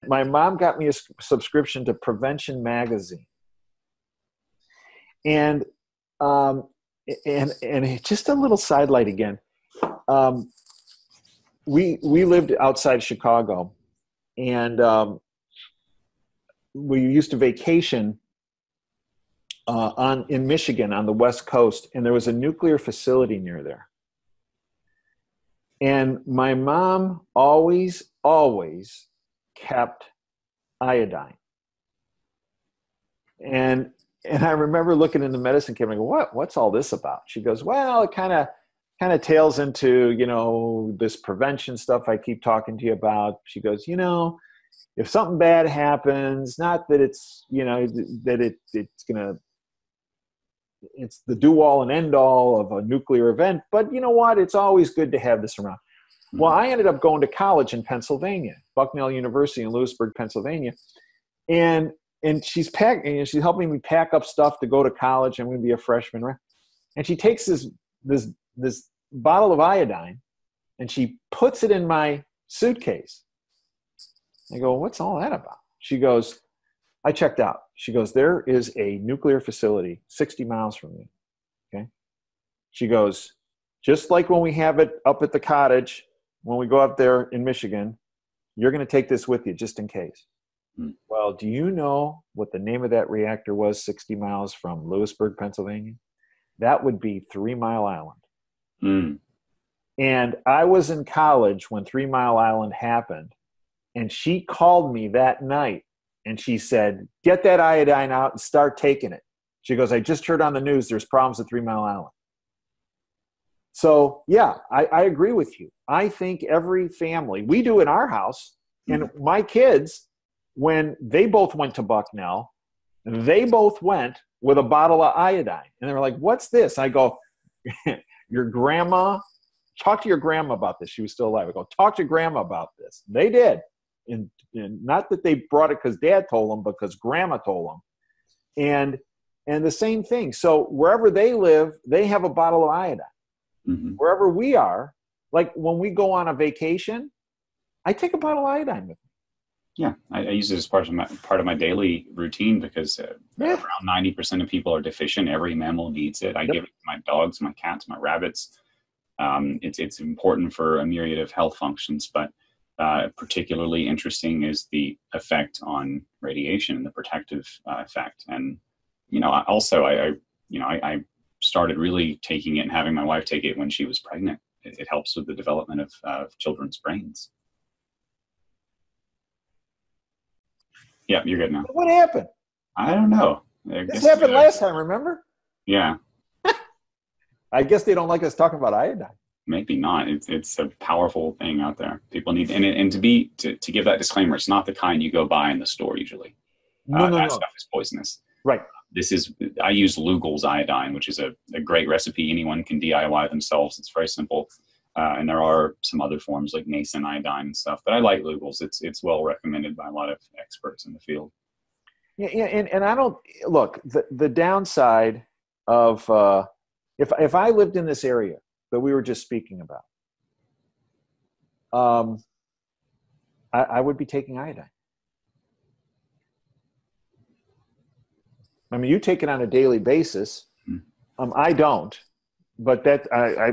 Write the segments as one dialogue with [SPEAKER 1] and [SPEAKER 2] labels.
[SPEAKER 1] My mom got me a subscription to Prevention magazine, and just a little sidelight again. We lived outside Chicago, and we used to vacation in Michigan on the West Coast, and there was a nuclear facility near there. And my mom always kept iodine. And I remember looking in the medicine cabinet and go, what's all this about? She goes, well, it kind of tails into, you know, this prevention stuff I keep talking to you about. She goes, you know, if something bad happens, not that it's, you know, that it's the do-all and end-all of a nuclear event, but you know what? It's always good to have this around. Well, I ended up going to college in Pennsylvania, Bucknell University in Lewisburg, Pennsylvania, and she's she's helping me pack up stuff to go to college. I'm going to be a freshman, right? And she takes this bottle of iodine, and she puts it in my suitcase. I go, what's all that about? She goes, I checked out. She goes, there is a nuclear facility 60 miles from you. Okay. She goes, just like when we have it up at the cottage, when we go up there in Michigan, you're going to take this with you just in case. Well, do you know what the name of that reactor was 60 miles from Lewisburg, Pennsylvania? That would be 3 Mile Island. And I was in college when 3 Mile Island happened. And she called me that night and she said, get that iodine out and start taking it. She goes, I just heard on the news there's problems at 3 Mile Island. So, yeah, I agree with you. I think every family, we do in our house, and my kids, when they both went to Bucknell, they both went with a bottle of iodine. And they were like, what's this? I go, your grandma, talk to your grandma about this. She was still alive. I go, talk to grandma about this. They did. And not that they brought it because dad told them, but because grandma told them. And the same thing. So wherever they live, they have a bottle of iodine. Wherever we are, like when we go on a vacation, I take a bottle of iodine with me.
[SPEAKER 2] Yeah, I use it as part of my daily routine because around 90% of people are deficient. Every mammal needs it. I give it to my dogs, my cats, my rabbits. It's important for a myriad of health functions, but particularly interesting is the effect on radiation and the protective effect. And I started really taking it and having my wife take it when she was pregnant. It helps with the development of children's brains. Yeah, you're good now.
[SPEAKER 1] What happened?
[SPEAKER 2] I don't know.
[SPEAKER 1] This happened last time, remember?
[SPEAKER 2] Yeah.
[SPEAKER 1] I guess they don't like us talking about iodine.
[SPEAKER 2] Maybe not. It's a powerful thing out there. People need, and to give that disclaimer, it's not the kind you go buy in the store usually. That stuff is poisonous.
[SPEAKER 1] Right.
[SPEAKER 2] I use Lugel's iodine, which is a great recipe. Anyone can DIY themselves. It's very simple. And there are some other forms like Nason iodine and stuff, but I like Lugel's. It's well recommended by a lot of experts in the field.
[SPEAKER 1] Yeah, and I don't look the downside of if I lived in this area that we were just speaking about, I would be taking iodine. I mean, you take it on a daily basis. I don't, but that I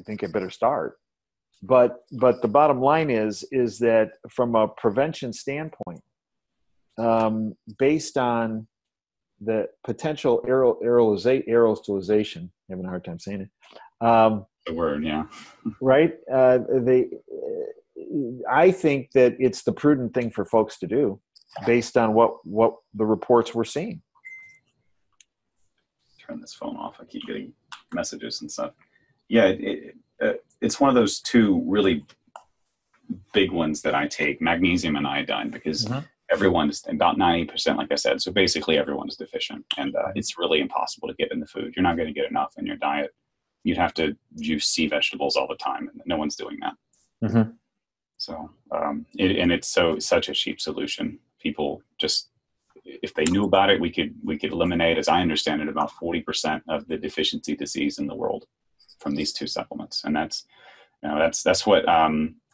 [SPEAKER 1] think I better start. But the bottom line is that from a prevention standpoint, based on the potential aerosolization, having a hard time saying it.
[SPEAKER 2] The word, yeah.
[SPEAKER 1] Right. I think that it's the prudent thing for folks to do, based on what the reports we're seeing.
[SPEAKER 2] Turn this phone off. I keep getting messages and stuff. Yeah, it's one of those two really big ones that I take, magnesium and iodine, because everyone is about 90%, like I said. So basically everyone is deficient, and it's really impossible to get in the food. You're not going to get enough in your diet. You'd have to juice sea vegetables all the time, and no one's doing that. So, it's such a cheap solution. People just, if they knew about it, we could eliminate, as I understand it, about 40% of the deficiency disease in the world from these two supplements. And that's what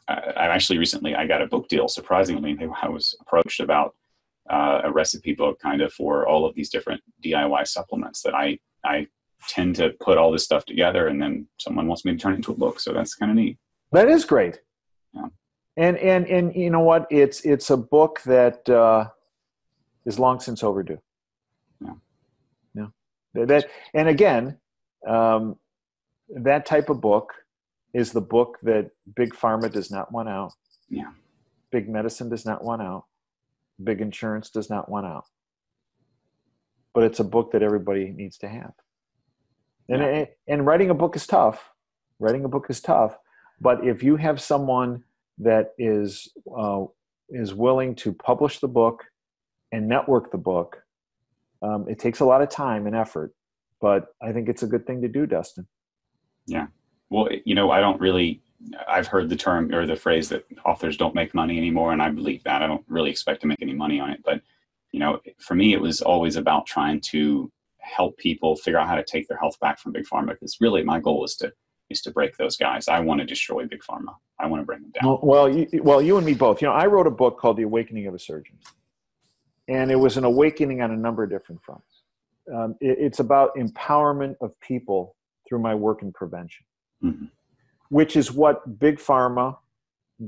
[SPEAKER 2] I actually recently, I got a book deal, surprisingly. I was approached about a recipe book kind of for all of these different DIY supplements that I tend to put all this stuff together, and then someone wants me to turn it into a book. So that's kind of neat.
[SPEAKER 1] That is great.
[SPEAKER 2] Yeah.
[SPEAKER 1] And you know what? It's a book that is long since overdue.
[SPEAKER 2] Yeah.
[SPEAKER 1] Yeah. And again, that type of book is the book that big pharma does not want out.
[SPEAKER 2] Yeah.
[SPEAKER 1] Big medicine does not want out. Big insurance does not want out. But it's a book that everybody needs to have. And writing a book is tough. Writing a book is tough. But if you have someone that is willing to publish the book and network the book, it takes a lot of time and effort. But I think it's a good thing to do, Dustin.
[SPEAKER 2] Yeah. Well, I've heard the term or the phrase that authors don't make money anymore, and I believe that. I don't really expect to make any money on it. But, for me, it was always about trying to help people figure out how to take their health back from big pharma, because really my goal is to break those guys. I want to destroy big pharma. I want to bring them down.
[SPEAKER 1] Well, you and me both. I wrote a book called The Awakening of a Surgeon, and it was an awakening on a number of different fronts. It's about empowerment of people through my work in prevention, which is what big pharma,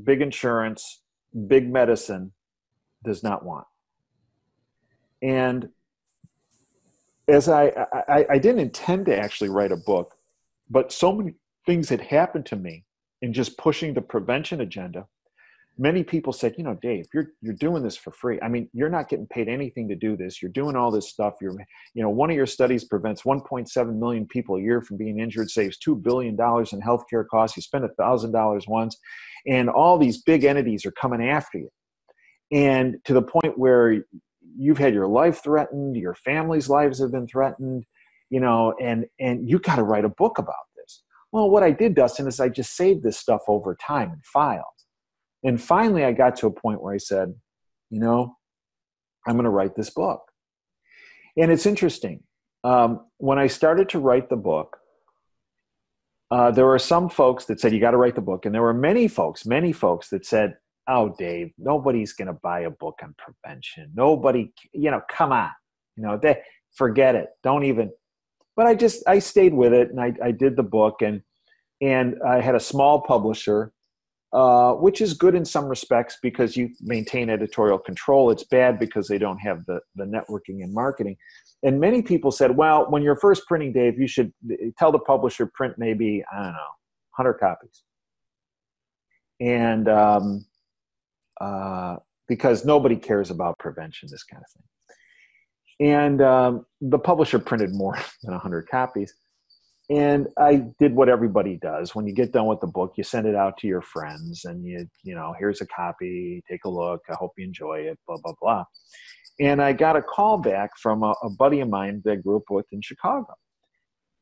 [SPEAKER 1] big insurance, big medicine does not want. And as I didn't intend to actually write a book, but so many things had happened to me in just pushing the prevention agenda. Many people said, Dave, you're doing this for free. I mean, you're not getting paid anything to do this. You're doing all this stuff. One of your studies prevents 1.7 million people a year from being injured, saves $2 billion in healthcare costs. You spend $1,000 once, and all these big entities are coming after you. And to the point where you've had your life threatened, your family's lives have been threatened, and you got to write a book about this. Well, what I did, Dustin, is I just saved this stuff over time and filed. And finally, I got to a point where I said, I'm going to write this book. And it's interesting. When I started to write the book, there were some folks that said, you got to write the book. And there were many folks that said, oh, Dave, nobody's going to buy a book on prevention. Nobody, come on, forget it. Don't even. But I stayed with it, and I did the book, and I had a small publisher, which is good in some respects because you maintain editorial control. It's bad because they don't have the networking and marketing. And many people said, well, when you're first printing, Dave, you should tell the publisher print maybe, 100 copies. And because nobody cares about prevention, this kind of thing. And the publisher printed more than 100 copies. And I did what everybody does. When you get done with the book, you send it out to your friends, and here's a copy, take a look, I hope you enjoy it, blah, blah, blah. And I got a call back from a buddy of mine that I grew up with in Chicago.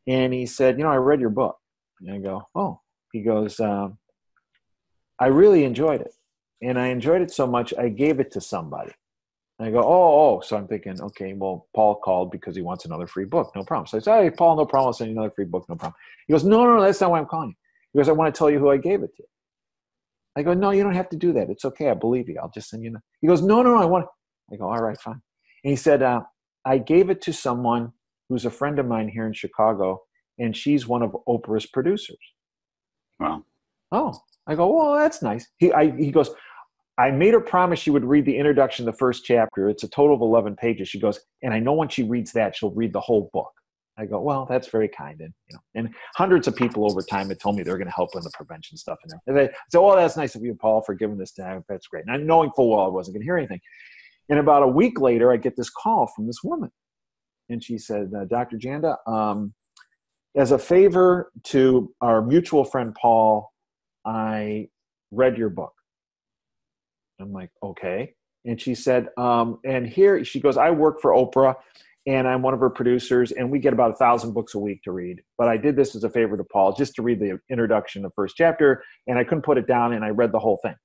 [SPEAKER 1] And he said, I read your book. And I go, oh. He goes, I really enjoyed it. And I enjoyed it so much, I gave it to somebody. And I go, oh. So I'm thinking, okay, well, Paul called because he wants another free book. No problem. So I said, hey, Paul, no problem. I'll send you another free book. No problem. He goes, no, that's not why I'm calling you. He goes, I want to tell you who I gave it to. I go, no, you don't have to do that. It's okay. I believe you. I'll just send you. He goes, no, I want it. I go, all right, fine. And he said, I gave it to someone who's a friend of mine here in Chicago, and she's one of Oprah's producers.
[SPEAKER 2] Wow.
[SPEAKER 1] Oh, I go, well, that's nice. He goes, I made her promise she would read the introduction, the first chapter. It's a total of 11 pages. She goes, and I know when she reads that, she'll read the whole book. I go, well, that's very kind. And hundreds of people over time had told me they're going to help with the prevention stuff. And they said, oh, that's nice of you, Paul, for giving this to me. That's great. And knowing full well I wasn't going to hear anything. And about a week later, I get this call from this woman. And she said, Dr. Janda, as a favor to our mutual friend, Paul, I read your book. I'm like, okay. And she said, and here she goes, I work for Oprah, and I'm one of her producers, and we get about 1,000 books a week to read. But I did this as a favor to Paul, just to read the introduction, the first chapter, and I couldn't put it down, and I read the whole thing.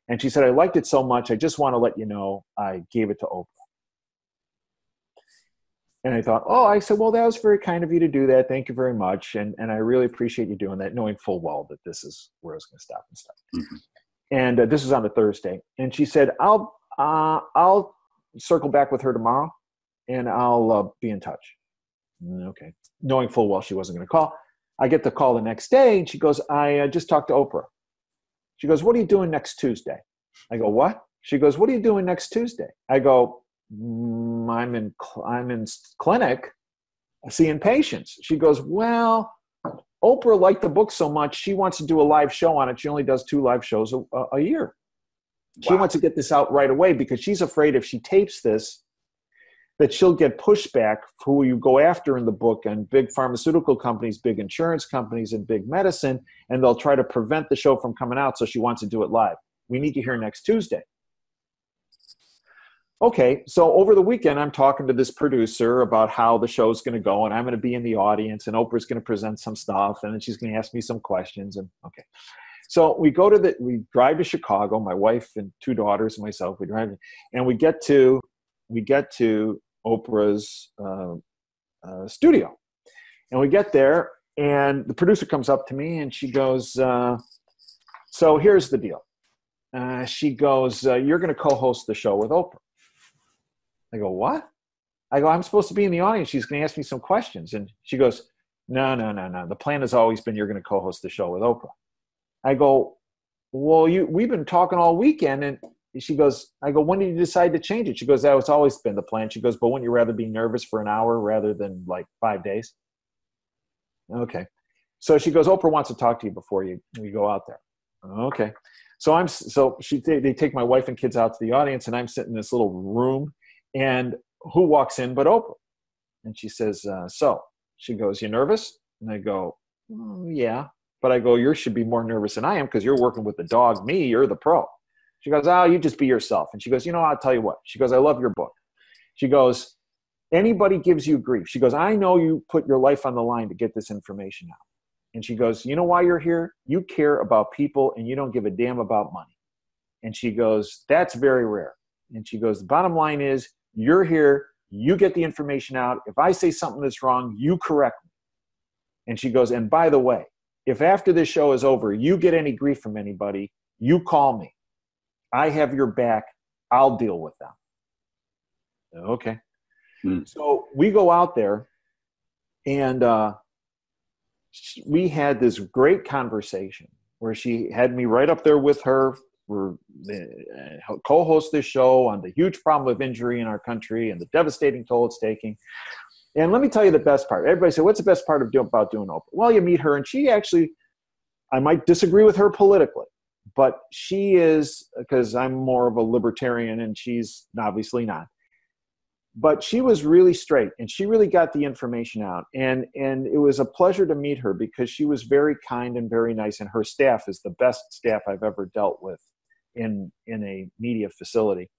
[SPEAKER 1] And she said, I liked it so much, I just want to let you know I gave it to Oprah. And I thought, I said, well, that was very kind of you to do that. Thank you very much. And I really appreciate you doing that, knowing full well that this is where I was going to stop and stuff.
[SPEAKER 2] Mm-hmm.
[SPEAKER 1] And this was on a Thursday. And she said, I'll circle back with her tomorrow, and I'll be in touch. Okay. Knowing full well she wasn't going to call. I get the call the next day, and she goes, I just talked to Oprah. She goes, what are you doing next Tuesday? I go, what? She goes, what are you doing next Tuesday? I go, I'm in clinic seeing patients. She goes, well, Oprah liked the book so much, she wants to do a live show on it. She only does 2 live shows a year. She wants to get this out right away because she's afraid if she tapes this, that she'll get pushback for who you go after in the book, and big pharmaceutical companies, big insurance companies, and big medicine, and they'll try to prevent the show from coming out, so she wants to do it live. We need you here next Tuesday. Okay, so over the weekend, I'm talking to this producer about how the show's going to go, and I'm going to be in the audience, and Oprah's going to present some stuff, and then she's going to ask me some questions, and okay. So we drive to Chicago, my wife and 2 daughters and myself, we drive, and we get to Oprah's studio. And we get there, and the producer comes up to me, and she goes, so here's the deal. She goes, you're going to co-host the show with Oprah. I go, what? I go, I'm supposed to be in the audience. She's going to ask me some questions. And she goes, no. The plan has always been you're going to co-host the show with Oprah. I go, well, we've been talking all weekend. And she goes, I go, when did you decide to change it? She goes, that was always been the plan. She goes, but wouldn't you rather be nervous for an hour rather than like 5 days? Okay. So she goes, Oprah wants to talk to you before we go out there. Okay. So they take my wife and kids out to the audience, and I'm sitting in this little room, and who walks in but Oprah? And she says, she goes, you nervous? And I go, yeah. But I go, you should be more nervous than I am because you're working with the dog. Me, you're the pro. She goes, you just be yourself. And she goes, I'll tell you what. She goes, I love your book. She goes, anybody gives you grief. She goes, I know you put your life on the line to get this information out. And she goes, you know why you're here? You care about people, and you don't give a damn about money. And she goes, that's very rare. And she goes, the bottom line is, you're here, you get the information out. If I say something that's wrong, you correct me. And she goes, and by the way, if after this show is over, you get any grief from anybody, you call me. I have your back. I'll deal with them. Okay. So we go out there, and we had this great conversation where she had me right up there with her. We're co-host this show on the huge problem of injury in our country and the devastating toll it's taking. And let me tell you the best part. Everybody said, what's the best part about doing Oprah? Well, you meet her, and she actually, I might disagree with her politically, but she is, because I'm more of a libertarian and she's obviously not. But she was really straight, and she really got the information out. And it was a pleasure to meet her because she was very kind and very nice, and her staff is the best staff I've ever dealt with in a media facility.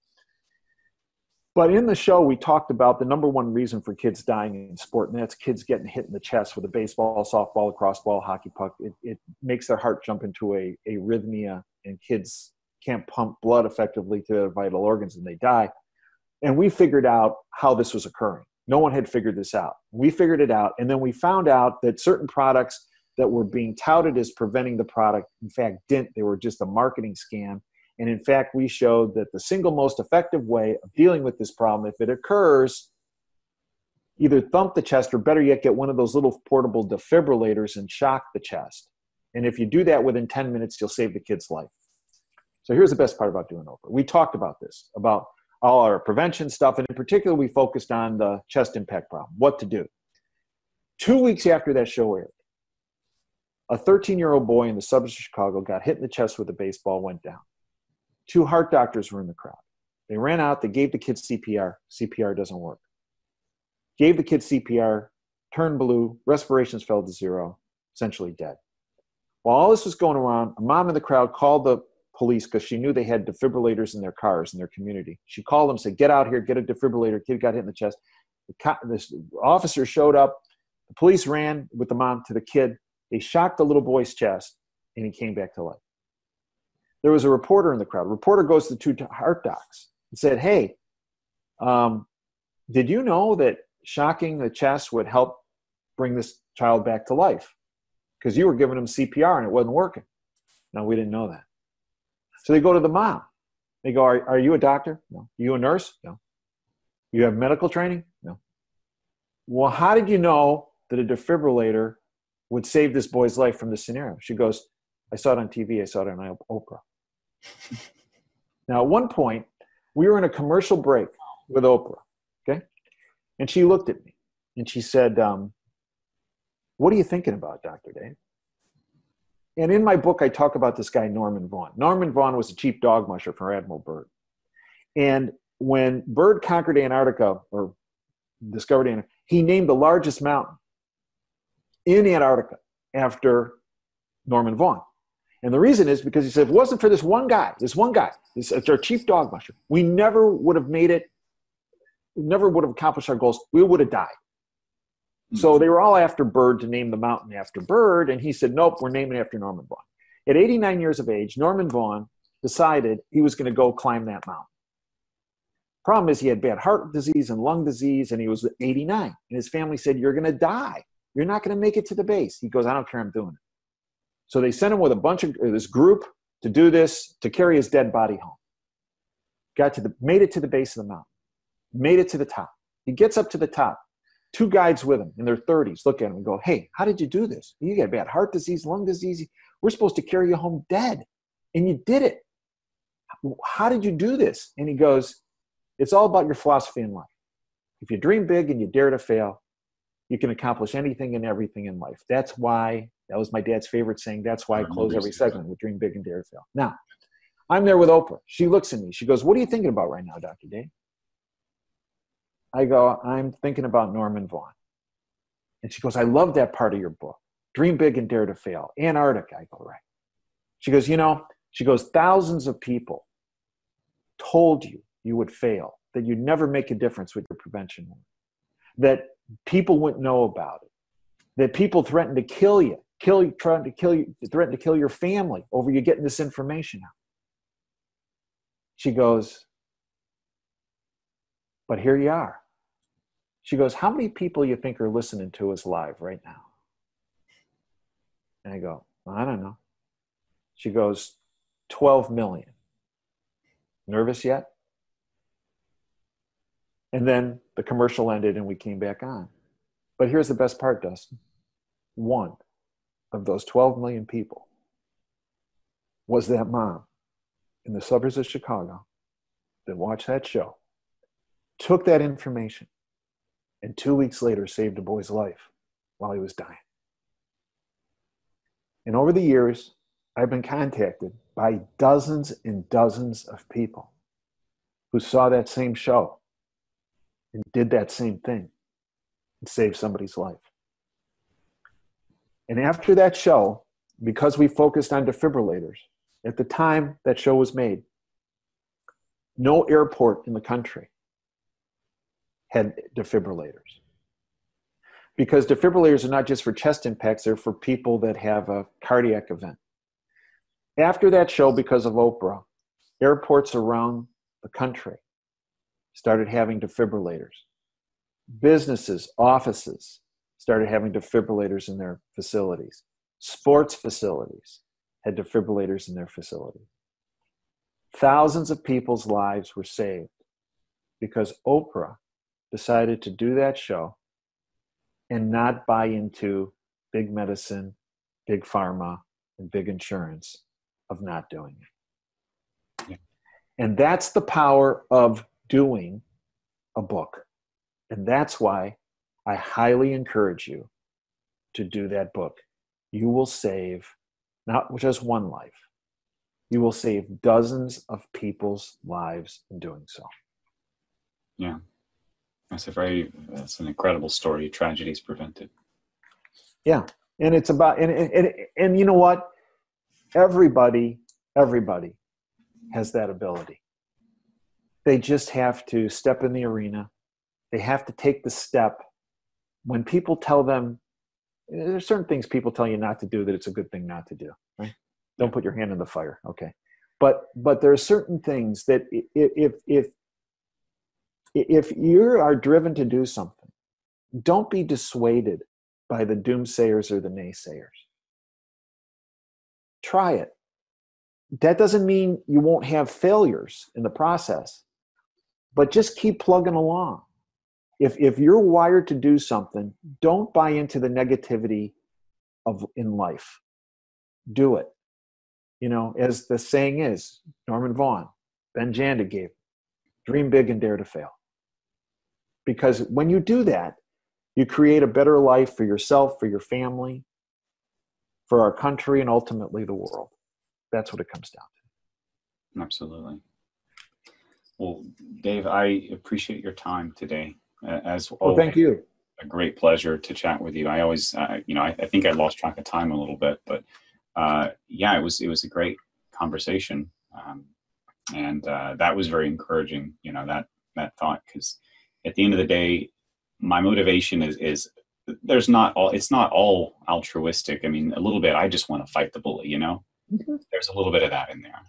[SPEAKER 1] But in the show, we talked about the number one reason for kids dying in sport, and that's kids getting hit in the chest with a baseball, softball, lacrosse ball, hockey puck. It makes their heart jump into a arrhythmia, and kids can't pump blood effectively to their vital organs, and they die. And we figured out how this was occurring. No one had figured this out. We figured it out, and then we found out that certain products that were being touted as preventing the product, in fact, didn't. They were just a marketing scam. And in fact, we showed that the single most effective way of dealing with this problem, if it occurs, either thump the chest or better yet, get one of those little portable defibrillators and shock the chest. And if you do that within 10 minutes, you'll save the kid's life. So here's the best part about doing Oprah. We talked about this, about all our prevention stuff. And in particular, we focused on the chest impact problem, what to do. 2 weeks after that show aired, a 13-year-old boy in the suburbs of Chicago got hit in the chest with a baseball, went down. 2 heart doctors were in the crowd. They ran out. They gave the kid CPR. CPR doesn't work. Gave the kid CPR, turned blue, respirations fell to 0, essentially dead. While all this was going around, a mom in the crowd called the police because she knew they had defibrillators in their cars in their community. She called them, said, get out here, get a defibrillator. Kid got hit in the chest. This officer showed up. The police ran with the mom to the kid. They shocked the little boy's chest, and he came back to life. There was a reporter in the crowd. A reporter goes to 2 heart docs and said, hey, did you know that shocking the chest would help bring this child back to life? Because you were giving him CPR and it wasn't working. No, we didn't know that. So they go to the mom. They go, are you a doctor? No. Are you a nurse? No. You have medical training? No. Well, how did you know that a defibrillator would save this boy's life from this scenario? She goes, I saw it on TV. I saw it on Oprah. Now, at one point, we were in a commercial break with Oprah, okay? And she looked at me and she said, what are you thinking about, Dr. Dave? And in my book, I talk about this guy, Norman Vaughn. Norman Vaughn was a chief dog musher for Admiral Byrd. And when Byrd conquered Antarctica, or discovered Antarctica, he named the largest mountain in Antarctica after Norman Vaughn. And the reason is because he said, if it wasn't for this one guy, it's our chief dog musher, we never would have made it, never would have accomplished our goals. We would have died. So they were all after Byrd to name the mountain after Byrd, and he said, nope, we're naming it after Norman Vaughn. At 89 years of age, Norman Vaughn decided he was going to go climb that mountain. Problem is he had bad heart disease and lung disease, and he was 89. And his family said, you're going to die. You're not going to make it to the base. He goes, I don't care, I'm doing it. So they sent him with a bunch of this group to do this, to carry his dead body home. Made it to the base of the mountain. Made it to the top. He gets up to the top. 2 guides with him in their 30s look at him and go, hey, how did you do this? You got bad heart disease, lung disease. We're supposed to carry you home dead. And you did it. How did you do this? And he goes, it's all about your philosophy in life. If you dream big and you dare to fail, you can accomplish anything and everything in life. That's why, that was my dad's favorite saying, that's why I close every segment with dream big and dare to fail. Now, I'm there with Oprah. She looks at me. She goes, what are you thinking about right now, Dr. Dave? I go, I'm thinking about Norman Vaughn. And she goes, I love that part of your book. Dream big and dare to fail. Antarctica. I go, right. She goes, thousands of people told you you would fail, that you'd never make a difference with your prevention work, that people wouldn't know about it, that people threatened to kill you, threatened to kill your family over you getting this information out. She goes, but here you are. She goes, how many people you think are listening to us live right now? And I go, well, I don't know. She goes, 12 million. Nervous yet? And then the commercial ended and we came back on. But here's the best part, Dustin. One of those 12 million people was that mom in the suburbs of Chicago that watched that show, took that information, and 2 weeks later saved a boy's life while he was dying. And over the years, I've been contacted by dozens and dozens of people who saw that same show and did that same thing and saved somebody's life. And after that show, because we focused on defibrillators, at the time that show was made, no airport in the country had defibrillators. Because defibrillators are not just for chest impacts, they're for people that have a cardiac event. After that show, because of Oprah, airports around the country started having defibrillators. Businesses, offices started having defibrillators in their facilities. Sports facilities had defibrillators in their facilities. Thousands of people's lives were saved because Oprah decided to do that show and not buy into big medicine, big pharma, and big insurance of not doing it. Yeah. And that's the power of doing a book. And that's why I highly encourage you to do that book. You will save not just one life. You will save dozens of people's lives in doing so.
[SPEAKER 2] Yeah. That's an incredible story. Tragedies prevented.
[SPEAKER 1] Yeah. And it's about, and you know what? Everybody has that ability. They just have to step in the arena. They have to take the step. When people tell them, there's certain things people tell you not to do that it's a good thing not to do, right? Don't put your hand in the fire. Okay. But there are certain things that if you are driven to do something, don't be dissuaded by the doomsayers or the naysayers. Try it. that doesn't mean you won't have failures in the process, but just keep plugging along. If you're wired to do something, don't buy into the negativity in life. Do it. You know, as the saying is, Norman Vaughn, Ben Janda gave, dream big and dare to fail. Because when you do that, you create a better life for yourself, for your family, for our country, and ultimately the world. That's what it comes down to.
[SPEAKER 2] Absolutely. Well, Dave, I appreciate your time today. As always,
[SPEAKER 1] thank you.
[SPEAKER 2] A great pleasure to chat with you. I always, you know, I think I lost track of time a little bit, but yeah, it was a great conversation, and that was very encouraging. You know, that thought, because at the end of the day, my motivation is it's not all altruistic. I mean, a little bit. I just want to fight the bully. You know, there's a little bit of that in there.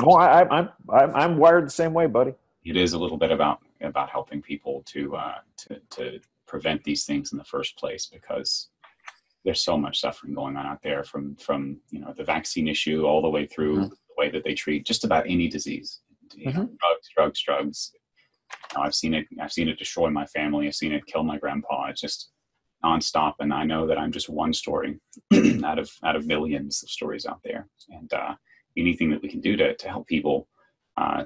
[SPEAKER 1] Oh, I'm wired the same way, buddy.
[SPEAKER 2] It is a little bit about helping people to prevent these things in the first place, because there's so much suffering going on out there, from you know, the vaccine issue all the way through the way that they treat just about any disease. You know, drugs. You know, I've seen it destroy my family. I've seen it kill my grandpa. It's just nonstop, and I know that I'm just one story out of millions of stories out there. And anything that we can do to help people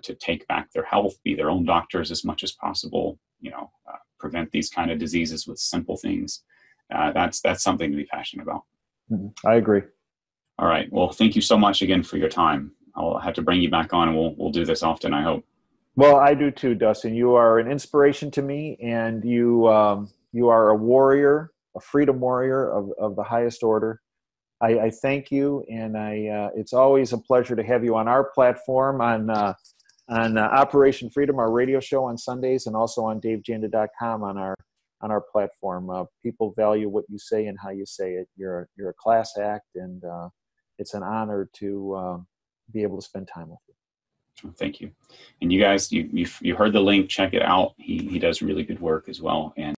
[SPEAKER 2] to take back their health, be their own doctors as much as possible, you know, prevent these kind of diseases with simple things. That's something to be passionate about.
[SPEAKER 1] I agree.
[SPEAKER 2] All right. Well, thank you so much again for your time. I'll have to bring you back on, and we'll do this often, I hope.
[SPEAKER 1] Well, I do too, Dustin. You are an inspiration to me, and you are a warrior, a freedom warrior of the highest order. I thank you, and it's always a pleasure to have you on our platform, on Operation Freedom, our radio show on Sundays, and also on DaveJanda.com on our platform. People value what you say and how you say it. You're a class act, and it's an honor to be able to spend time with you.
[SPEAKER 2] Thank you. And you guys, you heard the link. Check it out. He does really good work as well. And